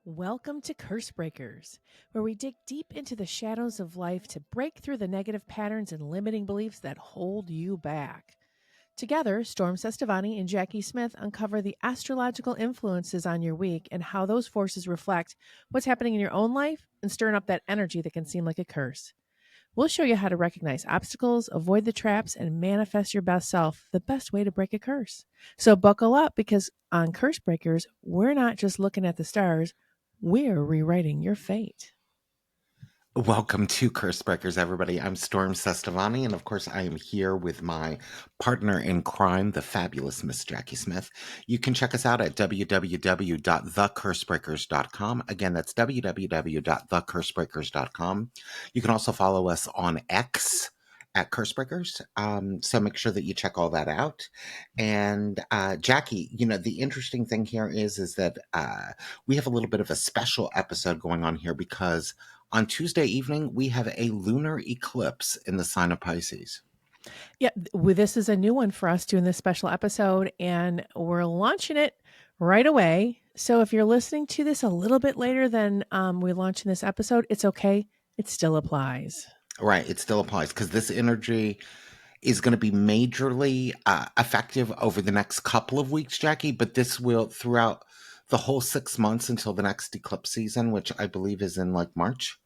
Welcome to Curse Breakers, where we dig deep into the shadows of life to break through the negative patterns and limiting beliefs that hold you back. Together, Storm Sestavani and Jackie Smith uncover the astrological influences on your week and how those forces reflect what's happening in your own life and stirring up that energy that can seem like a curse. We'll show you how to recognize obstacles, avoid the traps, and manifest your best self, the best way to break a curse. So buckle up because on Curse Breakers, we're not just looking at the stars, we're rewriting your fate. Welcome to Curse Breakers, everybody. I'm Storm Sestavani, and of course, I am here with my partner in crime, the fabulous Miss Jackie Smith. You can check us out at www.thecursebreakers.com. Again, that's www.thecursebreakers.com. You can also follow us on X at Cursebreakers. So make sure that you check all that out. And Jackie, the interesting thing here is that we have a little bit of a special episode going on here because on Tuesday evening, we have a lunar eclipse in the sign of Pisces. Yeah, this is a new one for us doing this special episode, and we're launching it right away. So if you're listening to this a little bit later than we're launching this episode, it's okay. It still applies. Right, it still applies because this energy is going to be majorly effective over the next couple of weeks, Jackie, but this will throughout the whole 6 months until the next eclipse season, which I believe is in like March.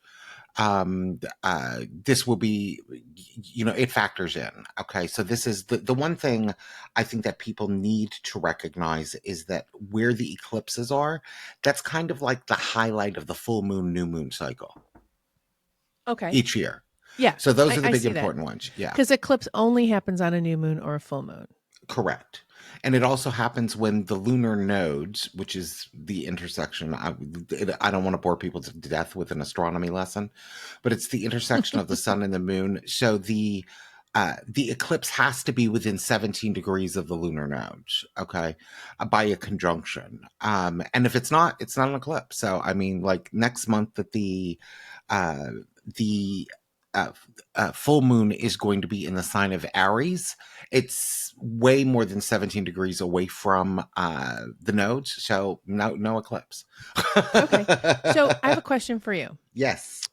This will be, it factors in. Okay. So this is the one thing I think that people need to recognize is that where the eclipses are, that's kind of like the highlight of the full moon, new moon cycle. Okay. Each year. Yeah. So those are the big important ones. Yeah. Because eclipse only happens on a new moon or a full moon. Correct. And it also happens when the lunar nodes, which is the intersection, I don't want to bore people to death with an astronomy lesson, but it's the intersection of the sun and the moon. So the eclipse has to be within 17 degrees of the lunar nodes, okay, by a conjunction. And if it's not an eclipse. So, I mean, like next month that the full moon is going to be in the sign of Aries. It's way more than 17 degrees away from the nodes, so no eclipse. Okay. So I have a question for you. Yes.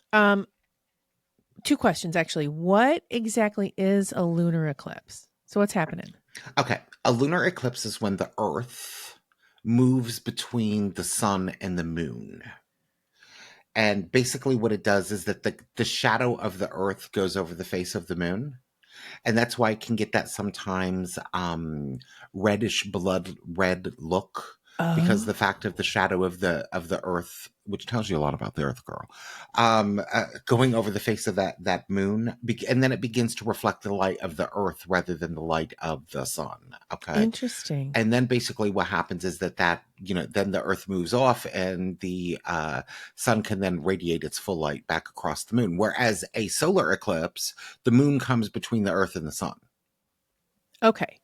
Two questions, actually. What exactly is a lunar eclipse? So what's happening? Okay. A lunar eclipse is when the Earth moves between the sun and the moon. And basically what it does is that the shadow of the Earth goes over the face of the moon. And that's why it can get that sometimes reddish blood red look because the fact of the shadow of the Earth, which tells you a lot about the Earth, girl, going over the face of that moon, and then it begins to reflect the light of the Earth rather than the light of the sun. Okay, interesting. And then basically what happens is that then the Earth moves off, and the sun can then radiate its full light back across the moon. Whereas a solar eclipse, the moon comes between the Earth and the sun. Okay.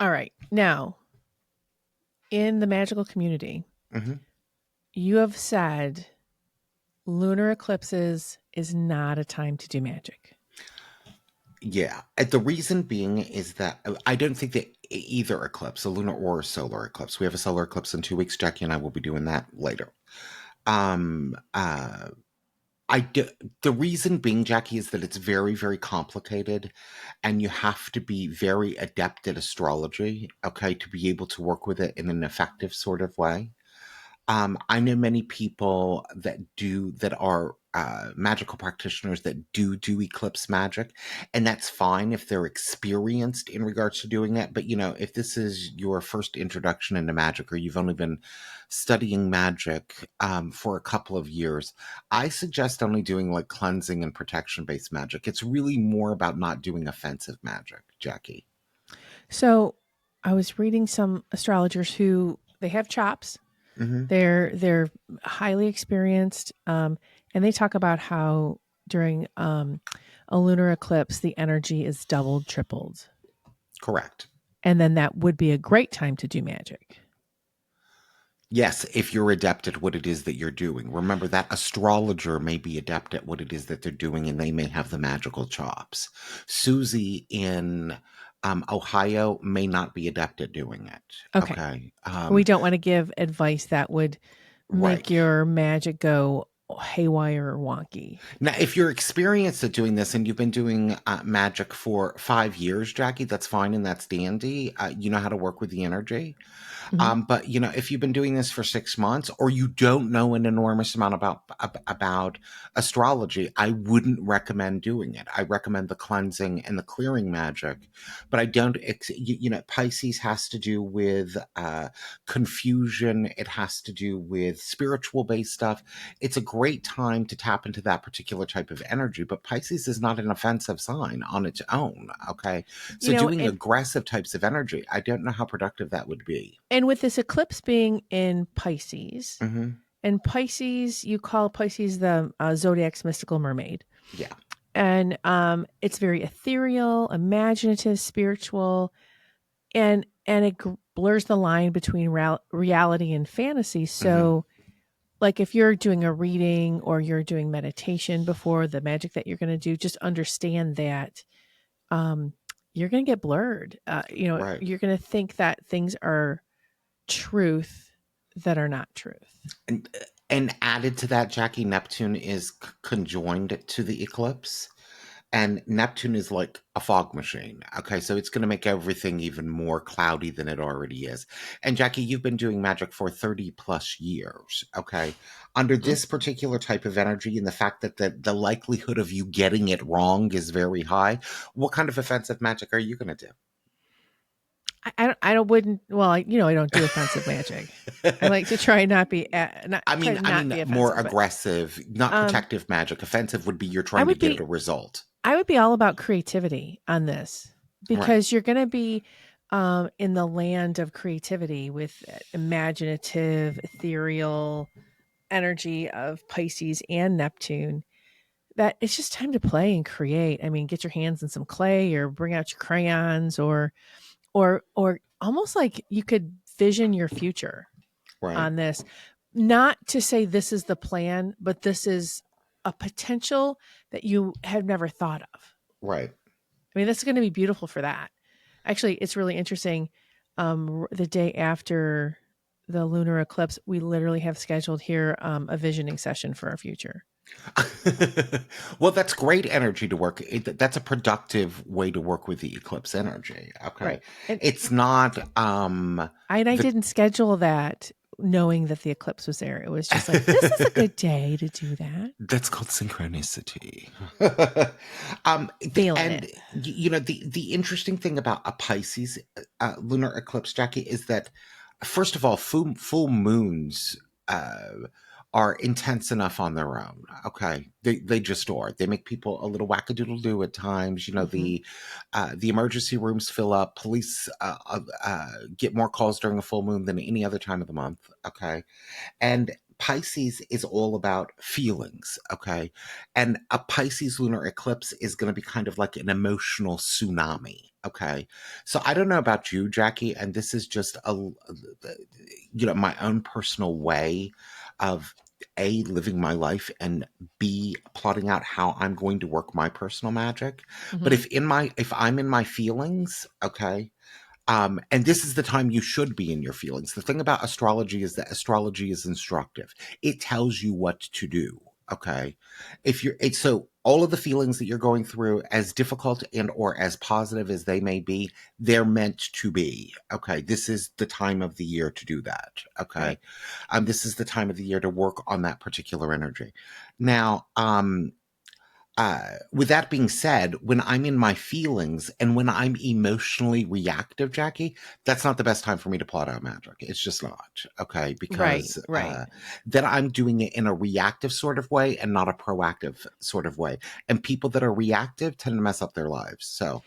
All right. Now, in the magical community, you have said lunar eclipses is not a time to do magic. Yeah. The reason being is that I don't think that either eclipse, a lunar or a solar eclipse, we have a solar eclipse in 2 weeks. Jackie and I will be doing that later. The reason being, Jackie, is that it's very, very complicated and you have to be very adept at astrology, okay, to be able to work with it in an effective sort of way. I know many people that are magical practitioners that do eclipse magic, and that's fine if they're experienced in regards to doing it. But, if this is your first introduction into magic or you've only been studying magic for a couple of years, I suggest only doing like cleansing and protection-based magic. It's really more about not doing offensive magic, Jackie. So I was reading some astrologers who they have chops. Mm-hmm. They're highly experienced, and they talk about how during a lunar eclipse the energy is doubled, tripled. Correct. And then that would be a great time to do magic. Yes, if you're adept at what it is that you're doing. Remember that astrologer may be adept at what it is that they're doing, and they may have the magical chops. Susie in Ohio may not be adept at doing it. Okay. We don't want to give advice that would Right. make your magic go haywire or wonky. Now, if you're experienced at doing this and you've been doing magic for 5 years, Jackie, that's fine and that's dandy. You know how to work with the energy. Mhm. But if you've been doing this for 6 months, or you don't know an enormous amount about astrology, I wouldn't recommend doing it. I recommend the cleansing and the clearing magic, but I don't. Pisces has to do with confusion. It has to do with spiritual based stuff. It's a great time to tap into that particular type of energy. But Pisces is not an offensive sign on its own. Okay, so doing And aggressive types of energy, I don't know how productive that would be. and with this eclipse being in Pisces, Mm-hmm. and Pisces, you call Pisces the zodiac's mystical mermaid. Yeah. And it's very ethereal, imaginative, spiritual, and it blurs the line between reality and fantasy. So, like if you're doing a reading or you're doing meditation before the magic that you're going to do, just understand that um, you're going to get blurred. Right. You're going to think that things are truth that are not truth. And added to that, Jackie, Neptune is conjoined to the eclipse. And Neptune is like a fog machine. Okay, so it's going to make everything even more cloudy than it already is. And Jackie, you've been doing magic for 30 plus years. Okay, under this particular type of energy and the fact that the likelihood of you getting it wrong is very high, what kind of offensive magic are you going to do? I don't wouldn't well I don't do offensive magic. I like to try and not be not I try mean, to I not mean, be more offensive, but aggressive, not um protective magic. Offensive would be you're I trying to would get be a result. I would be all about creativity on this Right, because you're going to be in the land of creativity with imaginative, ethereal energy of Pisces and Neptune. That it's just time to play and create. I mean, get your hands in some clay or bring out your crayons or almost like you could vision your future right, on this. Not to say this is the plan, but this is a potential that you have never thought of. right. I mean, this is going to be beautiful for that. Actually, it's really interesting. The day after the lunar eclipse, we literally have scheduled here a visioning session for our future. Well, that's great energy to work. That's a productive way to work with the eclipse energy. Okay. Right. And It's not I the didn't schedule that knowing that the eclipse was there. It was just like, this is a good day to do that. that's called synchronicity. Feeling And it. the interesting thing about a Pisces lunar eclipse, Jackie, is that first of all, full moons are intense enough on their own. Okay, they just are. They make people a little wackadoodle do at times. Hmm. The emergency rooms fill up. Police get more calls during a full moon than any other time of the month. Okay, and Pisces is all about feelings, okay? And a Pisces lunar eclipse is going to be kind of like an emotional tsunami, okay? So I don't know about you, Jackie, and this is just my own personal way of A, living my life, and B, plotting out how I'm going to work my personal magic. But Hmm. if I'm in my feelings, okay, and this is the time you should be in your feelings. The thing about astrology is that astrology is instructive. It tells you what to do. Okay. So all of the feelings that you're going through, as difficult and or as positive as they may be, they're meant to be. Okay. This is the time of the year to do that. Okay. Right. This is the time of the year to work on that particular energy. Now, with that being said, when I'm in my feelings and when I'm emotionally reactive, Jackie, that's not the best time for me to plot out magic. It's just not. Okay. Right. Because Right. then I'm doing it in a reactive sort of way and not a proactive sort of way. And people that are reactive tend to mess up their lives. So,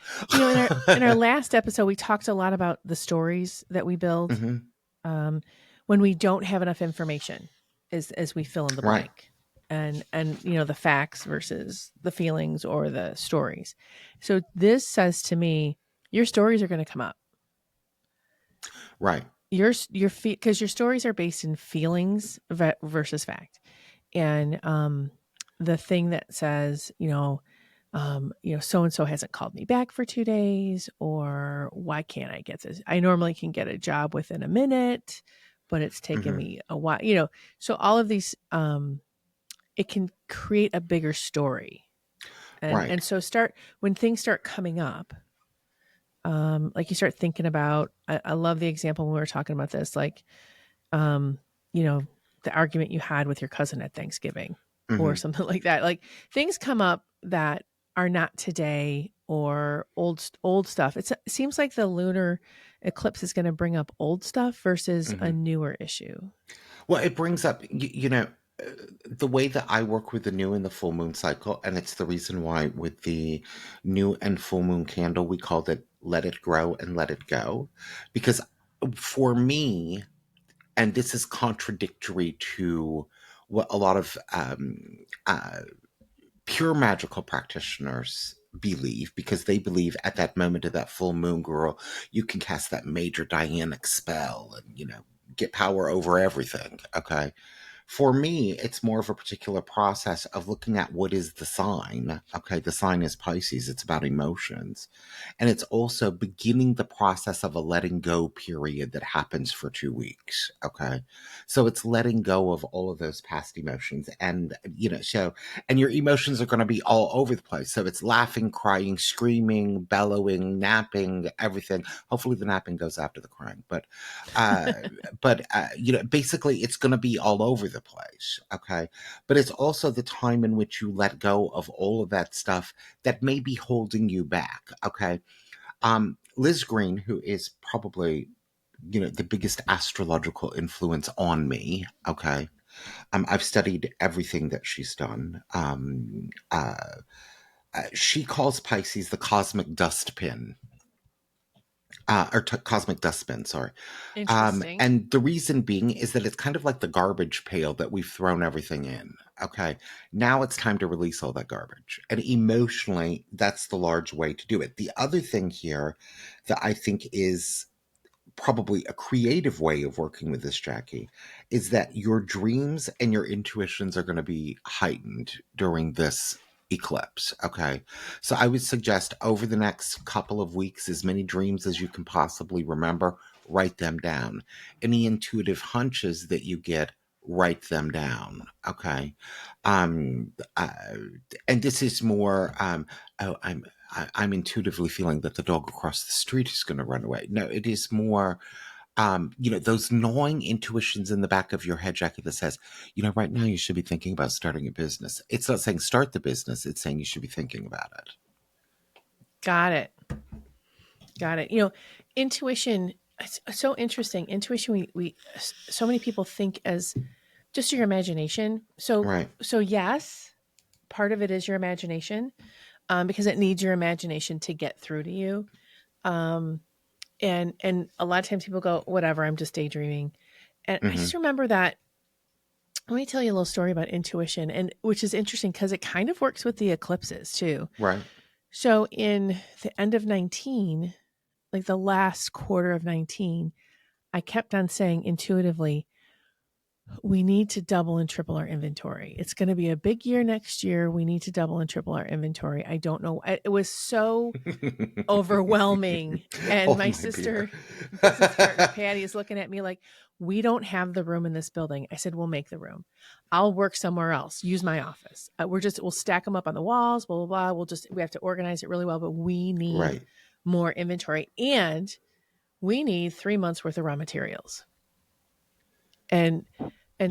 In our last episode, we talked a lot about the stories that we build Mhm. um, when we don't have enough information, as we fill in the Right. blank, and the facts versus the feelings or the stories. So this says to me, your stories are going to come up. Right. Your because your stories are based in feelings versus fact, and the thing that says so and so hasn't called me back for 2 days, or why can't I get this? I normally can get a job within a minute, but it's taken Mm-hmm. me a while. So all of these, it can create a bigger story, and Right. and so when things start coming up, like you start thinking about. I love the example when we were talking about this, like, um, you know, the argument you had with your cousin at Thanksgiving, or Mm-hmm. something like that. Like, things come up that are not today, or old stuff. It seems like the lunar eclipse is going to bring up old stuff versus a Mm-hmm. newer issue. Well, it brings up, uh, the way that I work with the new and the full moon cycle, and it's the reason why with the new and full moon candle, we called it Let It Grow and Let It Go. Because for me, and this is contradictory to what a lot of uh, pure magical practitioners believe, because they believe at that moment of that full moon, girl, you can cast that major Dianic spell and, get power over everything. Okay. For me, it's more of a particular process of looking at what is the sign. Okay, the sign is Pisces, it's about emotions. And it's also beginning the process of a letting go period that happens for 2 weeks. Okay, so it's letting go of all of those past emotions. And, and your emotions are going to be all over the place. So it's laughing, crying, screaming, bellowing, napping, everything. Hopefully the napping goes after the crying. Uh, basically it's going to be all over the place. Okay. But it's also the time in which you let go of all of that stuff that may be holding you back. Okay. Liz Green, who is probably, the biggest astrological influence on me. Okay. I've studied everything that she's done. She calls Pisces the cosmic dustbin. Cosmic dustbin, sorry. Interesting. And the reason being is that it's kind of like the garbage pail that we've thrown everything in. Okay. Now it's time to release all that garbage. And emotionally, that's the large way to do it. The other thing here that I think is probably a creative way of working with this, Jackie, is that your dreams and your intuitions are going to be heightened during this eclipse. Okay. So I would suggest over the next couple of weeks, as many dreams as you can possibly remember, write them down. Any intuitive hunches that you get, write them down. Okay. Um, uh, and this is more, oh, I'm intuitively feeling that the dog across the street is going to run away. No, it is more, those gnawing intuitions in the back of your head, Jackie, that says, right now you should be thinking about starting a business. It's not saying start the business. It's saying you should be thinking about it. Got it. Got it. Intuition, it's so interesting. Intuition, we so many people think as just your imagination. So Right. so yes, part of it is your imagination, because it needs your imagination to get through to you. Um, and a lot of times people go, whatever, I'm just daydreaming. And I Mm-hmm. just remember that. Let me tell you a little story about intuition, and which is interesting because it kind of works with the eclipses too. Right. So in the end of 19, like the last quarter of 19, I kept on saying intuitively, we need to double and triple our inventory. It's going to be a big year next year. We need to double and triple our inventory. I don't know. It was so overwhelming. And Hold my my beer. sister, business partner Patty, is looking at me like, we don't have the room in this building. I said, we'll make the room. I'll work somewhere else. Use my office. We'll stack them up on the walls, blah, blah, blah. We have to organize it really well, but we need Right. more inventory, and we need 3 months worth of raw materials. And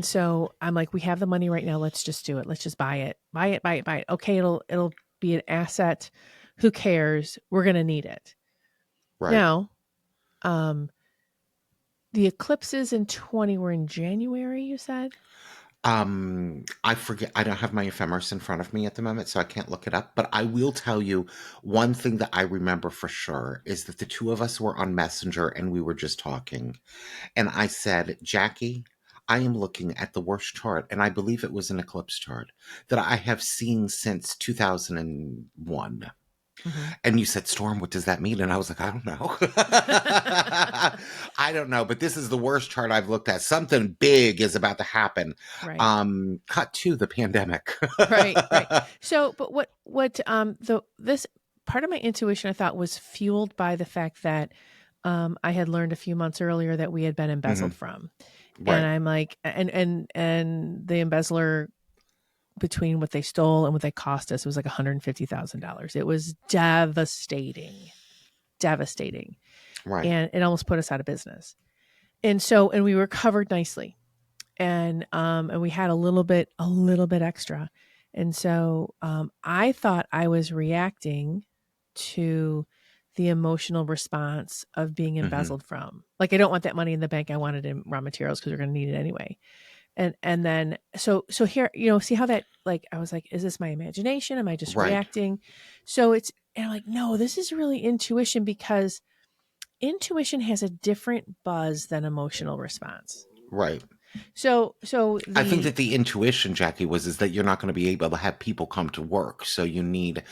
so I'm like, we have the money right now. Let's just do it. Let's just buy it. Buy it, buy it, buy it. Okay, it'll be an asset. Who cares? We're gonna need it. Right. Now, um, the eclipses in 20 were in January, you said? I forget. I don't have my ephemeris in front of me at the moment, so I can't look it up. But I will tell you one thing that I remember for sure is that the two of us were on Messenger and we were just talking. And I said, Jackie, I am looking at the worst chart, and I believe it was an eclipse chart that I have seen since 2001. Mm-hmm. And you said, Storm, what does that mean? And I was like, I don't know. I don't know, but this is the worst chart I've looked at. Something big is about to happen. Right. Cut to the pandemic. Right. So, but this part of my intuition I thought was fueled by the fact that I had learned a few months earlier that we had been Hmm. embezzled from. And Right. I'm like, and the embezzler, between what they stole and what they cost us, was like $150,000. It was devastating, devastating. Right. And it almost put us out of business. And we were covered nicely. And we had a little bit extra. And so I thought I was reacting to the emotional response of being Hmm. embezzled from. Like, I don't want that money in the bank. I want it in raw materials because we're going to need it anyway. And then so here, see how that, like, I was like, is this my imagination? Am I just Right. reacting? So it's, and I'm like, no, this is really intuition, because intuition has a different buzz than emotional response. Right. So I think the that the intuition, Jackie, is that you're not going to be able to have people come to work, so you need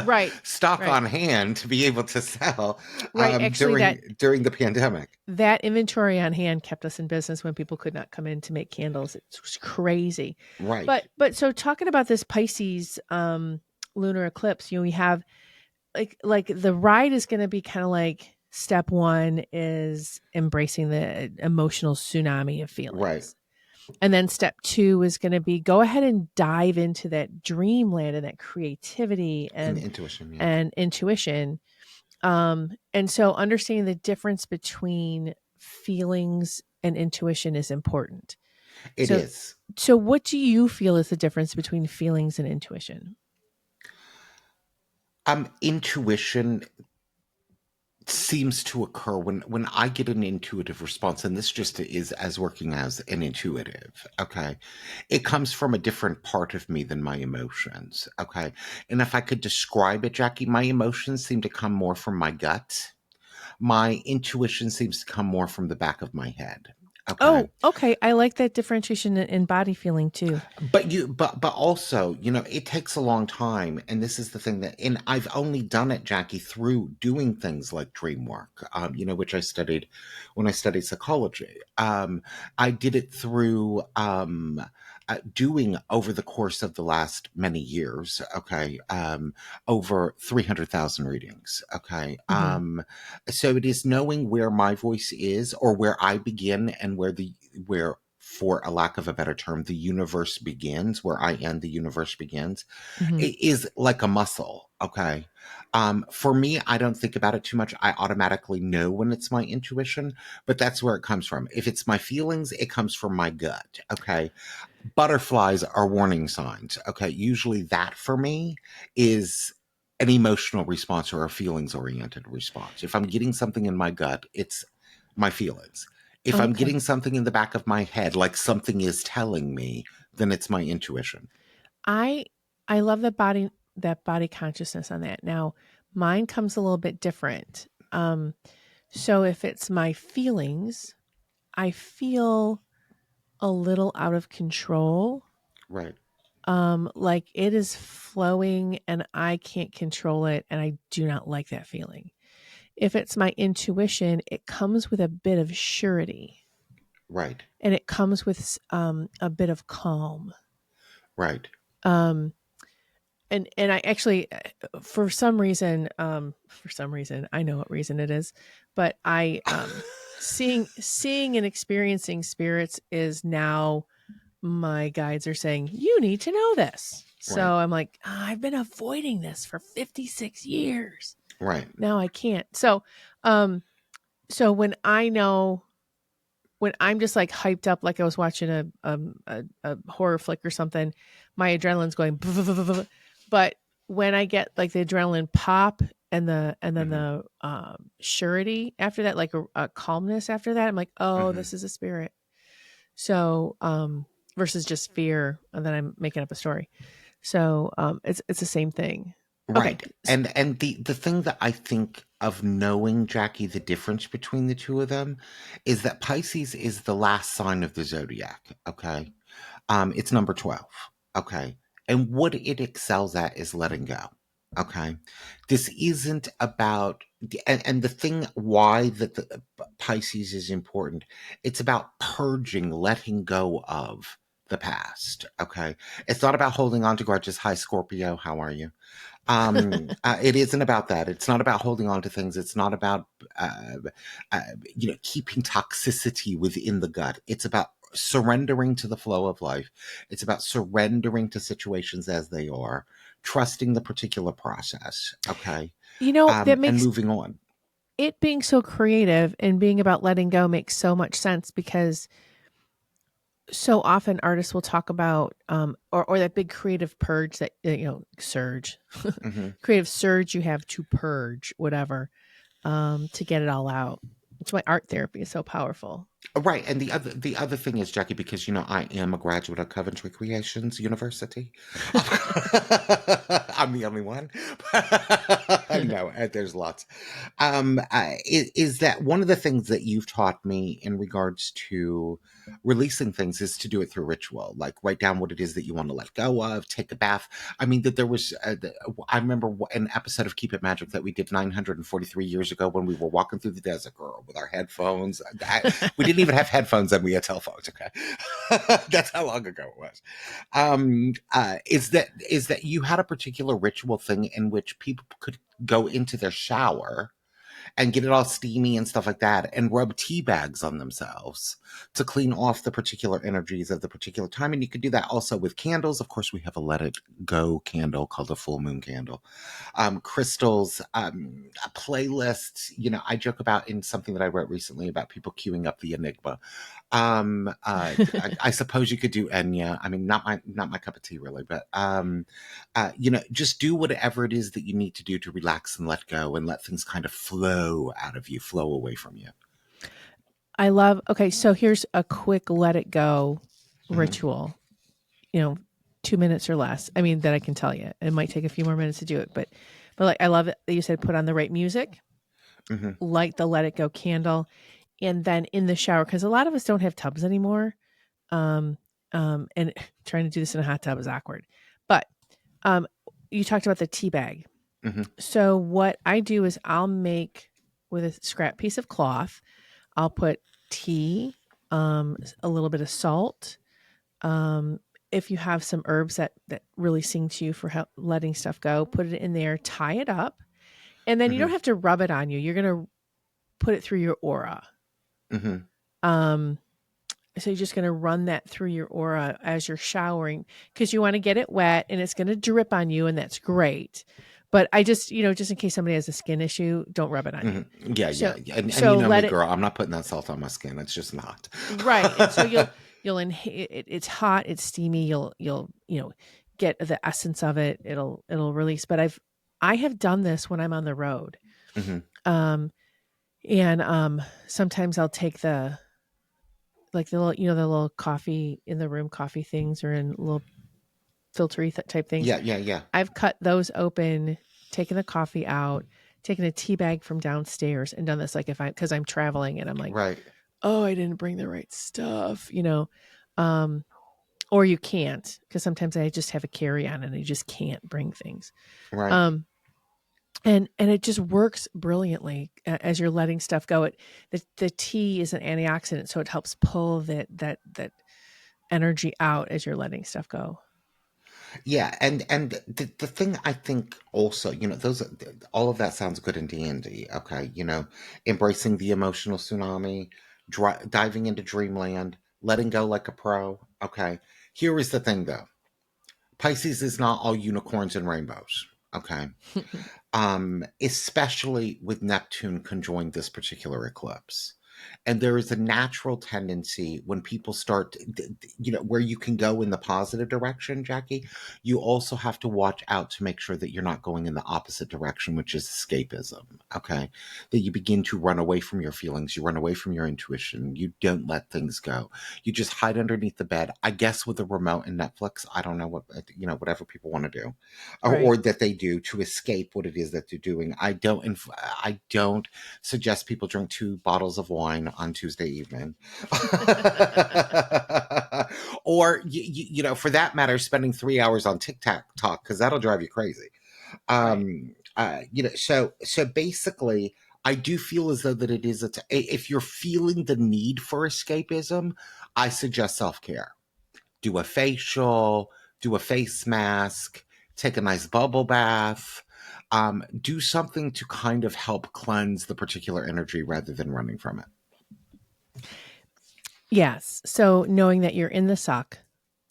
right, stock right, on hand to be able to sell right. Actually, during the pandemic. that inventory on hand kept us in business when people could not come in to make candles. It was crazy. Right. But so, talking about this Pisces lunar eclipse, we have, like the ride is going to be kind of like, step one is embracing the emotional tsunami of Right. feelings. And then step two is going to be, go ahead and dive into that dreamland and that creativity And and intuition, yeah. intuition. And so understanding the difference between feelings and intuition is important. It So is. so what do you feel is the difference between feelings and intuition? Intuition seems to occur when I get an intuitive response, and this just is as working as an intuitive, okay? It comes from a different part of me than my emotions, okay? And if I could describe it, Jackie, my emotions seem to come more from my gut. My intuition seems to come more from the back of my head, okay? Oh, okay. I like that differentiation in body feeling too. But also, it takes a long time, and this is the thing that, and I've only done it, Jackie, through doing things like dream work, which I studied when I studied psychology. I did it through doing over the course of the last many years, okay, over 300,000 readings, okay. Hmm. So it is knowing where my voice is, or where I begin, and where, for a lack of a better term, the universe begins, where I end, the universe begins. Hmm. It is like a muscle, okay? For me, I don't think about it too much. I automatically know when it's my intuition, but that's where it comes from. If it's my feelings, it comes from my gut, okay? Butterflies are warning signs, okay? Usually that for me is an emotional response or a feelings oriented response. If I'm getting something in my gut, it's my feelings. If I'm Okay. getting something in the back of my head, like something is telling me, then it's my intuition. I I love that body consciousness on that. Now, mine comes a little bit different. So if it's my feelings, I feel a little out of control. Right, Like it is flowing and I can't control it, and I do not like that feeling. If it's my intuition, it comes with a bit of surety, right, and it comes with a bit of calm. right. Um, and I actually, for some reason, I know what reason it is, but I seeing and experiencing spirits is now, my guides are saying, you need to know this. So Right, I'm like, I've been avoiding this for 56 years. right. Now I can't. Um, so when I'm just like hyped up, like I was watching a horror flick or something, my adrenaline's going. But when I get like the adrenaline pop and then Hmm. the surety after that, like a calmness after that, I'm like, oh, Hmm. this is a spirit. So versus just fear, and then I'm making up a story. So it's the same thing. Okay. Right. And the thing that I think of knowing, Jackie, the difference between the two of them is that Pisces is the last sign of the zodiac, okay? It's number 12, okay? And what it excels at is letting go, okay? This isn't about, and the thing why that the Pisces is important, it's about purging, letting go of the past. Okay. It's not about holding on to grudges. Hi, Scorpio. How are you? It isn't about that. It's not about holding on to things. It's not about, uh, uh, keeping toxicity within the gut. It's about surrendering to the flow of life. It's about surrendering to situations as they are, trusting the particular process. Okay. That And makes moving on. it being so creative and being about letting go makes so much sense because so often artists will talk about or that big creative purge that surge Hmm. creative surge you have to purge whatever to get it all out. That's why art therapy is so powerful. Right, and the other thing is, Jackie, because I am a graduate of Coventry Creations University. I'm the only one. No, there's lots. Is that one of the things that you've taught me in regards to releasing things is to do it through ritual, like write down what it is that you want to let go of, take a bath. I mean, that there was, I remember an episode of Keep It Magic that we did 943 years ago when we were walking through the desert, girl, with our headphones. We didn't even have headphones then, we had telephones, okay? That's how long ago it was. Is that you had a particular ritual thing in which people could go into their shower and get it all steamy and stuff like that and rub tea bags on themselves to clean off the particular energies of the particular time. And you could do that also with candles. Of course, we have a Let It Go candle called a full moon candle. Crystals, a playlist. I joke about in something that I wrote recently about people queuing up the Enigma. I suppose you could do Enya. I mean, not my cup of tea really, but just do whatever it is that you need to do to relax and let go and let things kind of flow out of you, flow away from you. I love. Okay, so here's a quick let it go Hmm. ritual. 2 minutes or less. I mean, that I can tell you. It might take a few more minutes to do it, but like I love it that you said put on the right music, Hmm. light the let it go candle, and then in the shower because a lot of us don't have tubs anymore. Um, and trying to do this in a hot tub is awkward. But um, you talked about the tea bag. Hmm. So what I do is I'll make with a scrap piece of cloth. I'll put tea, a little bit of salt. Um, if you have some herbs that really sing to you for letting stuff go, put it in there, tie it up, and then you Hmm. don't have to rub it on you. You're gonna put it through your aura. Hmm. Um, so you're just gonna run that through your aura as you're showering because you want to get it wet and it's gonna drip on you, and that's great. But I just, just in case somebody has a skin issue, don't rub it on Hmm. you. Yeah, So, yeah, yeah. And you so know me, let it girl. I'm not putting that salt on my skin. It's just not. right, and so you'll it's hot, it's steamy. You'll get the essence of it. It'll release. But I have done this when I'm on the road. Hmm. Um, and sometimes I'll take the like the little the little coffee in the room coffee things or in little filtery type things. Yeah, yeah, yeah. I've cut those open, taken the coffee out, taken a tea bag from downstairs, and done this like if I because I'm traveling and I'm like, Right, oh, I didn't bring the right stuff. Um, or you can't because sometimes I just have a carry on and I just can't bring things. right. Um, and it just works brilliantly as you're letting stuff go. The tea is an antioxidant, so it helps pull that energy out as you're letting stuff go. Yeah, and the thing I think also, those all of that sounds good in D&D. Okay, embracing the emotional tsunami, diving into dreamland, letting go like a pro. Okay, here is the thing though. Pisces is not all unicorns and rainbows. Okay, especially with Neptune conjoined this particular eclipse. And there is a natural tendency when people start, where you can go in the positive direction, Jackie, you also have to watch out to make sure that you're not going in the opposite direction, which is escapism. Okay. That you begin to run away from your feelings, you run away from your intuition, you don't let things go. You just hide underneath the bed, I guess, with a remote and Netflix. I don't know whatever people want to do Right. or that they do to escape what it is that they're doing. I don't suggest people drink 2 bottles of wine on Tuesday evening, or for that matter, spending 3 hours on TikTok talk because that'll drive you crazy. Right. So basically, I do feel as though that it is if you're feeling the need for escapism, I suggest self care. do a facial, do a face mask, take a nice bubble bath, do something to kind of help cleanse the particular energy rather than running from it. Yes. So knowing that you're in the suck,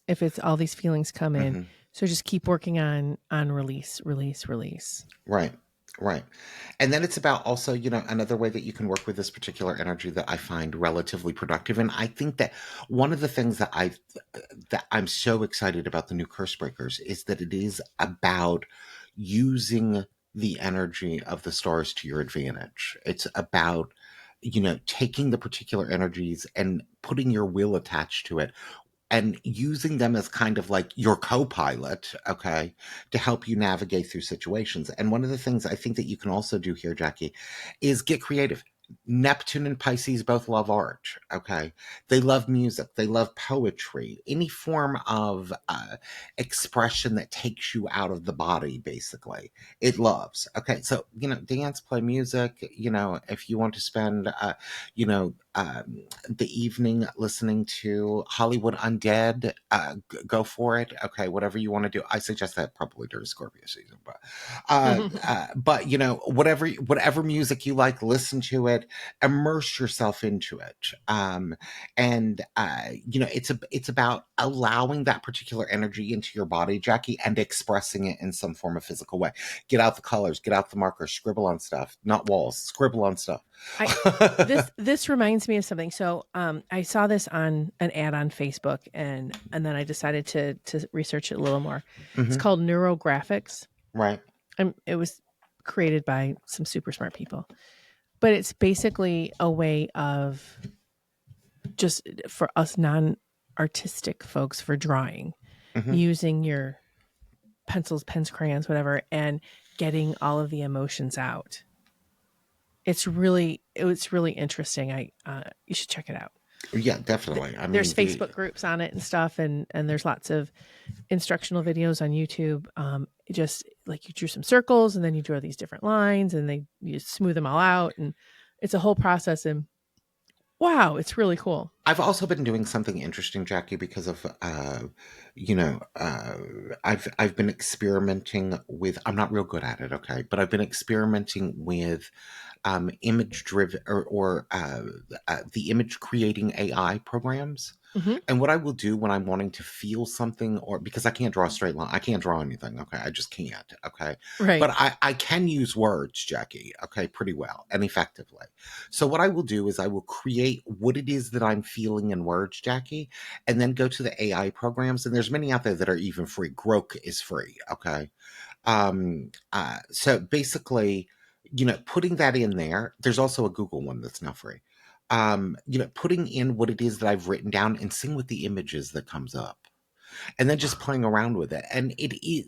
if it's all these feelings come in, Mm-hmm. so just keep working on release, release, release. Right. Right. And then it's about also, another way that you can work with this particular energy that I find relatively productive. And I think that one of the things that I'm so excited about the new curse breakers is that it is about using the energy of the stars to your advantage. It's about, taking the particular energies and putting your will attached to it and using them as kind of like your co-pilot, okay, to help you navigate through situations. And one of the things I think that you can also do here, Jackie, is get creative. Neptune and Pisces both love art, okay? They love music, they love poetry, any form of expression that takes you out of the body, basically. It loves, okay? So, dance, play music, if you want to spend, the evening listening to Hollywood Undead, go for it. Okay, whatever you want to do. I suggest that probably during Scorpio season, but whatever music you like, listen to it, immerse yourself into it, and it's about allowing that particular energy into your body, Jackie, and expressing it in some form of physical way. Get out the colors, get out the markers, scribble on stuff, not walls, scribble on stuff. This reminds me of something. So I saw this on an ad on Facebook, and then I decided to research it a little more. Mm-hmm. It's called neurographics. Right. It was created by some super smart people, but it's basically a way of just for us non-artistic folks for drawing, Mm-hmm. using your pencils, pens, crayons, whatever, and getting all of the emotions out. It's really interesting. You should check it out. Yeah, definitely. I mean, There's Facebook groups on it and stuff, and there's lots of instructional videos on YouTube. Just like you drew some circles, and then you draw these different lines, and you smooth them all out, and it's a whole process. And wow, it's really cool. I've also been doing something interesting, Jackie, because of I've been experimenting with. I'm not real good at it, okay, but I've been experimenting with image driven or the image creating AI programs. Mm-hmm. And what I will do when I'm wanting to feel something, or because I can't draw a straight line, I can't draw anything. Okay. I just can't. Okay. Right. But I can use words, Jackie. Okay. Pretty well and effectively. So what I will do is I will create what it is that I'm feeling in words, Jackie, and then go to the AI programs. And there's many out there that are even free. Grok is free. Okay. So basically, putting that in there, there's also a Google one that's now free. Putting in what it is that I've written down and seeing what the images that comes up, and then just playing around with it. And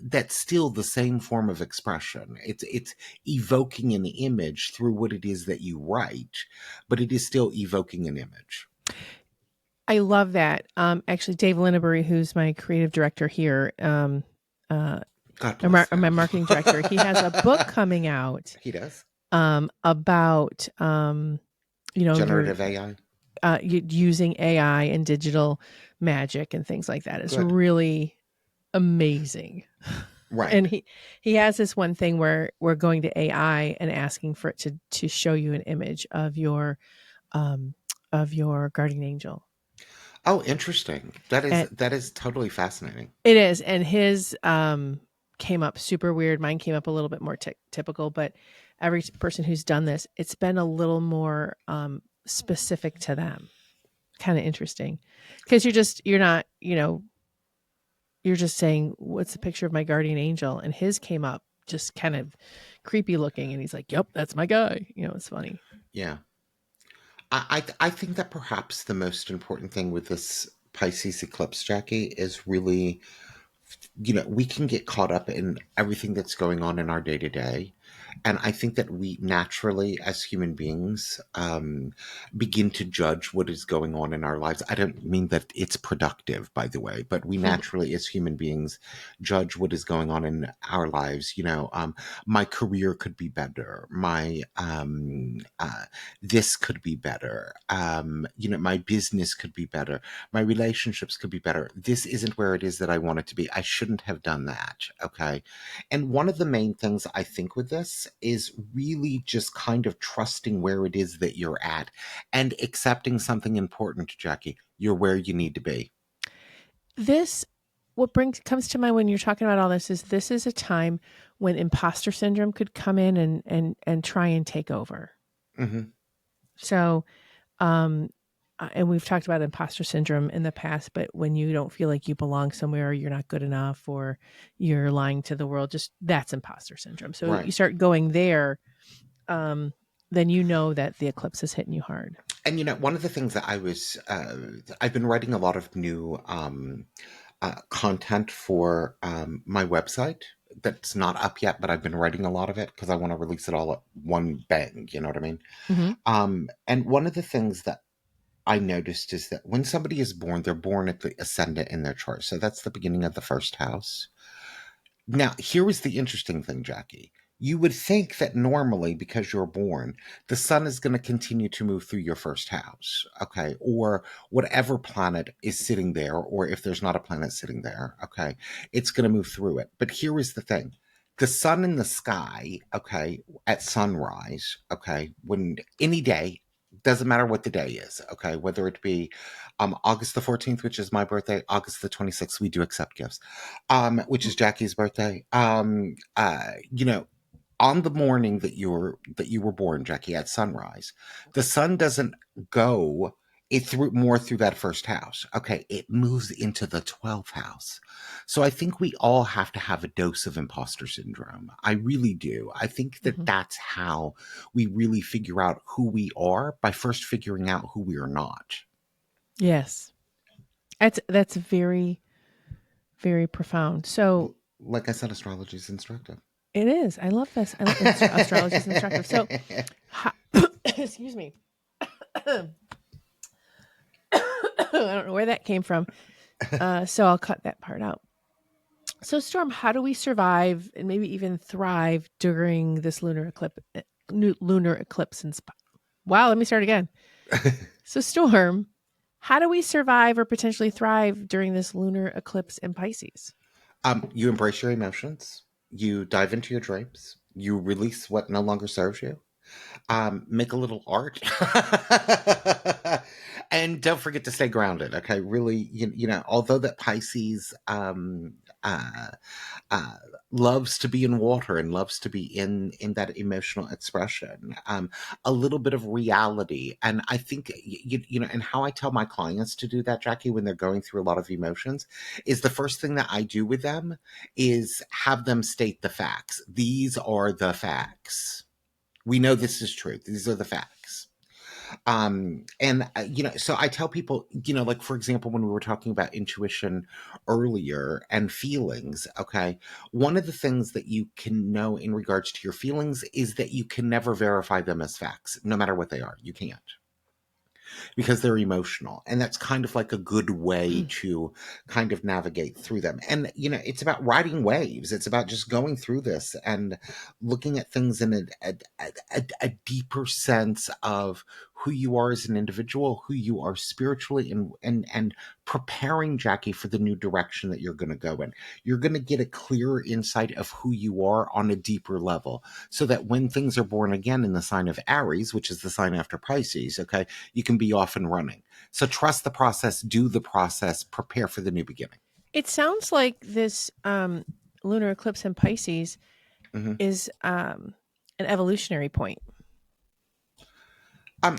that's still the same form of expression. It's evoking an image through what it is that you write, but it is still evoking an image. I love that. Actually, Dave Linnebury, who's my creative director here, God bless him. my marketing director, he has a book coming out. He does. About generative AI, using AI and digital magic and things like that. It's Good. really amazing. Right. And he has this one thing where we're going to AI and asking for it to show you an image of your guardian angel. Oh, interesting. That is totally fascinating. It is. And his came up super weird. Mine came up a little bit more typical, but every person who's done this, it's been a little more specific to them. Kind of interesting. Because you're not, you're just saying, what's the picture of my guardian angel? And his came up just kind of creepy looking. And he's like, yep, that's my guy. It's funny. Yeah. I think that perhaps the most important thing with this Pisces eclipse, Jackie, is really, we can get caught up in everything that's going on in our day to day. And I think that we naturally, as human beings, begin to judge what is going on in our lives. I don't mean that it's productive, by the way, but we naturally, as human beings, judge what is going on in our lives. My career could be better. This could be better. My business could be better. My relationships could be better. This isn't where it is that I want it to be. I shouldn't have done that. Okay. And one of the main things I think with this is really just kind of trusting where it is that you're at and accepting something important, Jacki. You're where you need to be. This what comes to mind when you're talking about all this is a time when imposter syndrome could come in and try and take over. Mm-hmm. So, and we've talked about imposter syndrome in the past, but when you don't feel like you belong somewhere, or you're not good enough, or you're lying to the world, just that's imposter syndrome. So Right. you start going there, then you know that the eclipse is hitting you hard. And one of the things that I've been writing a lot of new content for my website that's not up yet, but I've been writing a lot of it because I want to release it all at one bang. You know what I mean? Mm-hmm. And one of the things that I noticed is that when somebody is born, they're born at the ascendant in their chart. So that's the beginning of the first house. Now, here is the interesting thing, Jacki. You would think that normally, because you're born, the sun is going to continue to move through your first house, okay? Or whatever planet is sitting there, or if there's not a planet sitting there, okay, it's going to move through it. But here is the thing: the sun in the sky, okay, at sunrise, okay, when any day, doesn't matter what the day is, okay, whether it be August the 14th, which is my birthday, August the 26th, we do accept gifts, which is Jacki's birthday. On the morning that you were born, Jacki, at sunrise, the sun doesn't go through that first house. Okay, it moves into the 12th house. So I think we all have to have a dose of imposter syndrome. I really do. I think that Mm-hmm. that's how we really figure out who we are, by first figuring out who we are not. Yes, that's very, very profound. So Like I said, astrology is instructive. it is. I love this. Astrology is instructive. So, excuse me. I don't know where that came from. So I'll cut that part out. So, Storm, how do we survive and maybe even thrive during this lunar eclipse? Wow, let me start again. So, Storm, how do we survive or potentially thrive during this lunar eclipse in Pisces? You embrace your emotions. You dive into your dreams. You release what no longer serves you. Make a little art. And don't forget to stay grounded. Okay, really, although that Pisces uh, uh, loves to be in water and loves to be in that emotional expression, a little bit of reality. And I think and how I tell my clients to do that, Jacki, when they're going through a lot of emotions, is the first thing that I do with them is have them state the facts. These are the facts. We know this is true. These are the facts. So I tell people, like, for example, when we were talking about intuition earlier and feelings, okay, one of the things that you can know in regards to your feelings is that you can never verify them as facts, no matter what they are. You can't, because they're emotional, and that's kind of like a good way to kind of navigate through them. And it's about riding waves. It's about just going through this and looking at things in a deeper sense of who you are as an individual, who you are spiritually, and preparing, Jacki, for the new direction that you're going to go in. You're going to get a clearer insight of who you are on a deeper level, so that when things are born again in the sign of Aries, which is the sign after Pisces, okay, you can be off and running. So trust the process, do the process, prepare for the new beginning. It sounds like this lunar eclipse in Pisces Hmm. is an evolutionary point. Um,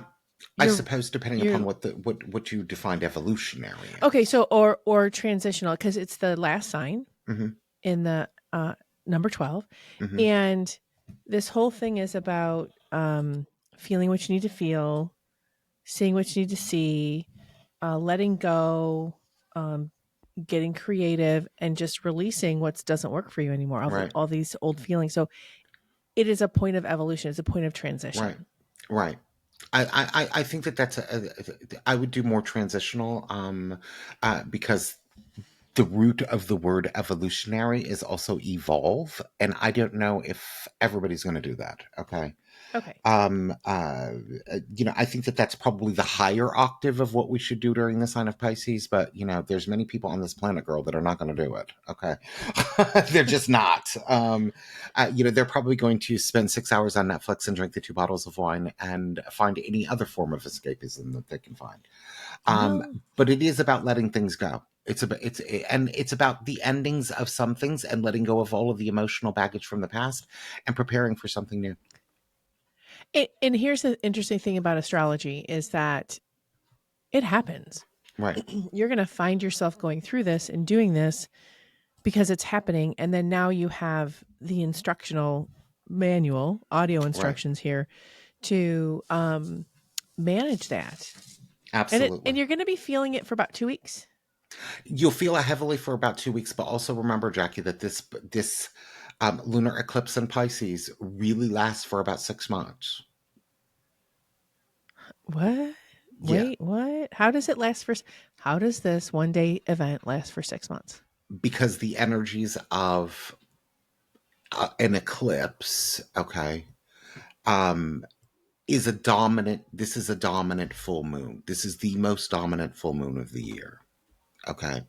I You're suppose depending upon you're what you defined evolutionary okay. as. So or transitional, because it's the last sign Hmm. in the number 12, Hmm. and this whole thing is about feeling what you need to feel, seeing what you need to see, letting go, um, getting creative, and just releasing what doesn't work for you anymore. Right. All these old feelings. So it is a point of evolution. It's a point of Right. transition. Right. I think that I would do more transitional, because the root of the word evolutionary is also evolve, and I don't know if everybody's going to do that. Okay. Okay. I think that that's probably the higher octave of what we should do during the sign of Pisces, but there's many people on this planet, girl, that are not going to do it. Okay. They're just not. They're probably going to spend 6 hours on Netflix and drink the 2 bottles of wine and find any other form of escapism that they can find. Well, But it is about letting things go. It's about the endings of some things and letting go of all of the emotional baggage from the past and preparing for something new. and here's the interesting thing about astrology is that it happens. Right. You're going to find yourself going through this and doing this because it's happening. And then now you have the instructional manual, audio Right. instructions here to manage that. And Absolutely. you're going to be feeling it for about 2 weeks. You'll feel it heavily for about 2 weeks, but also remember, Jackie, that this lunar eclipse in Pisces really lasts for about 6 months. What? Yeah, Wait, what? How does this one day event last for 6 months? because the energies of an eclipse, okay, um, is a dominant. This is a dominant full moon. This is the most dominant full moon of the year. Okay,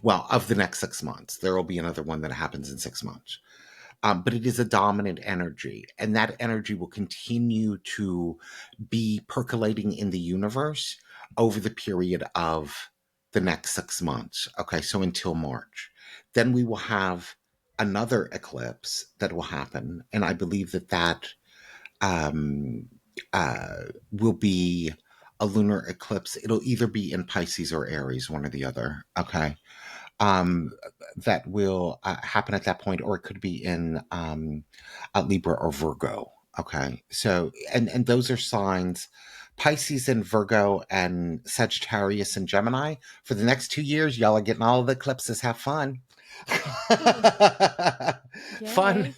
well, of the next 6 months, there will be another one that happens in 6 months. But it is a dominant energy, and that energy will continue to be percolating in the universe over the period of the next 6 months. Okay, so until March. Then we will have another eclipse that will happen, and I believe that um, will be a lunar eclipse. It'll either be in Pisces or Aries, one or the other. Okay, um, that will happen at that point, or it could be in Libra or Virgo. Okay, so and those are signs. Pisces and Virgo and Sagittarius and Gemini. For the next 2 years, y'all are getting all the eclipses. Have fun. Fun.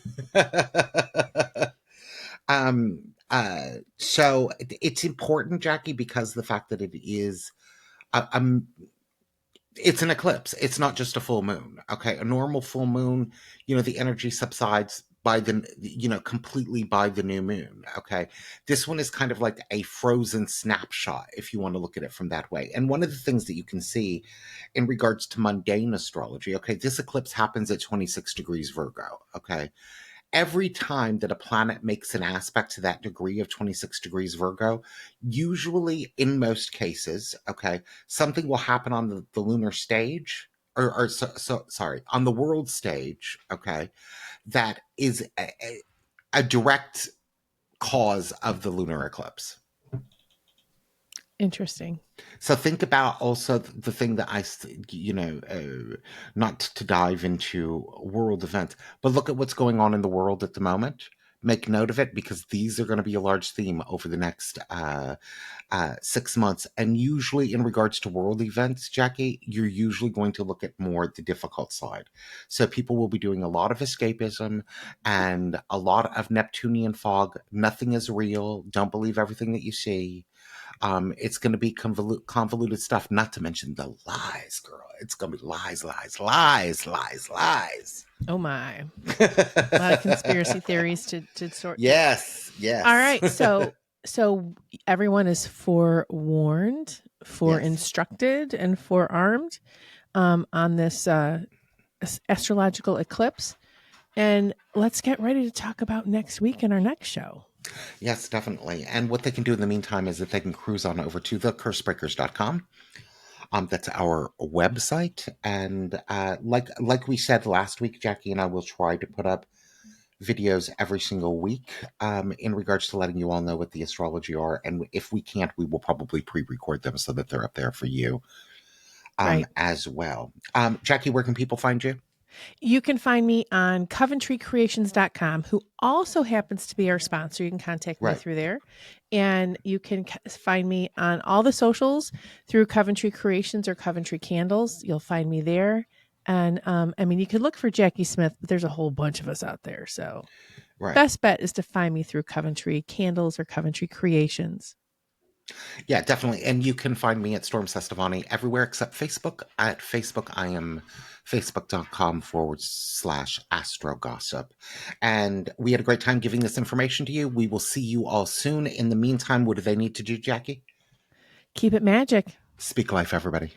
Yay. So it's important, Jackie, because the fact that it is it's an eclipse. It's not just a full moon. Okay. A normal full moon, the energy subsides by completely by the new moon. Okay. This one is kind of like a frozen snapshot, if you want to look at it from that way. And one of the things that you can see in regards to mundane astrology, okay, this eclipse happens at 26 degrees Virgo. Okay. Every time that a planet makes an aspect to that degree of 26 degrees Virgo, usually in most cases, okay, something will happen on the lunar stage, sorry, on the world stage, okay, that is a direct cause of the lunar eclipse. Interesting. So think about also the thing that not to dive into world events, but look at what's going on in the world at the moment. Make note of it, because these are going to be a large theme over the next 6 months. And usually in regards to world events, Jackie, you're usually going to look at more the difficult side. So people will be doing a lot of escapism and a lot of Neptunian fog. Nothing is real. Don't believe everything that you see. It's going to be convoluted stuff, not to mention the lies, girl. It's going to be lies, lies, lies, lies, lies. Oh my. A lot of conspiracy theories to sort. Yes, yes. All right. So everyone is forewarned, instructed, and forearmed on this astrological eclipse. And let's get ready to talk about next week in our next show. Yes, definitely. And what they can do in the meantime is that they can cruise on over to thecursebreakers.com. That's our website. And like we said last week, Jackie and I will try to put up videos every single week in regards to letting you all know what the astrology are. And if we can't, we will probably pre-record them so that they're up there for you Right. as well. Jackie, where can people find you? You can find me on CoventryCreations.com, who also happens to be our sponsor. You can contact me through there. And you can find me on all the socials through Coventry Creations or Coventry Candles. You'll find me there. And you could look for Jackie Smith, but there's a whole bunch of us out there. So Right. Best bet is to find me through Coventry Candles or Coventry Creations. Yeah, definitely. And you can find me at Storm Sestavani everywhere except Facebook. At Facebook, I am facebook.com/astro gossip. And we had a great time giving this information to you. We will see you all soon. In the meantime, what do they need to do, Jackie? Keep it magic. Speak life, everybody.